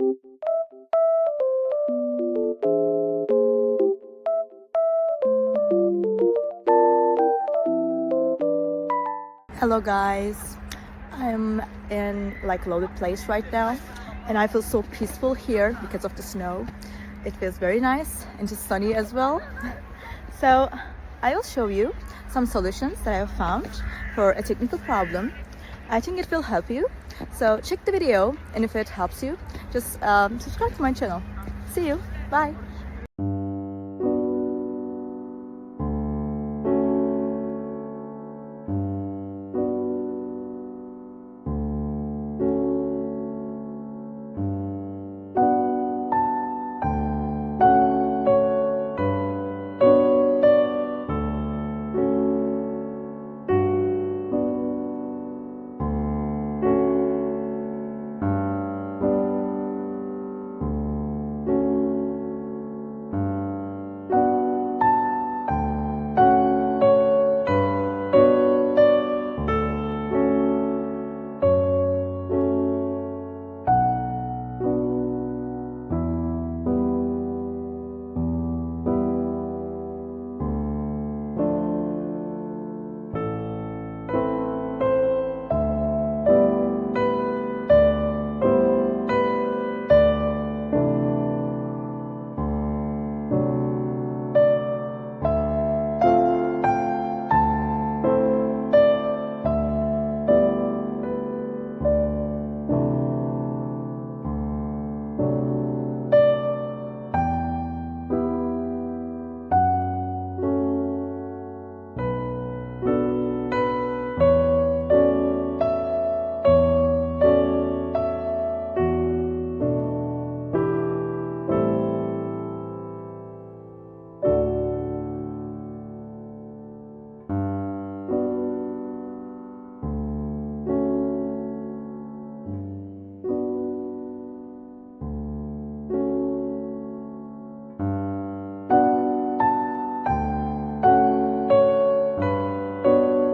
Hello guys, I'm in like loaded place right now and I feel so peaceful here because of the snow. It feels very nice and just sunny as well. So I will show you some solutions that I have found for a technical problem. I think it will help you. So check the video, and if it helps you, just subscribe to my channel. See you. Bye.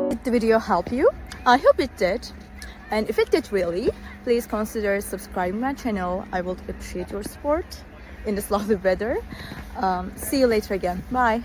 Did the video help you? I hope it did. And if it did really, please consider subscribing my channel. I would appreciate your support in this lovely weather. See you later again. Bye.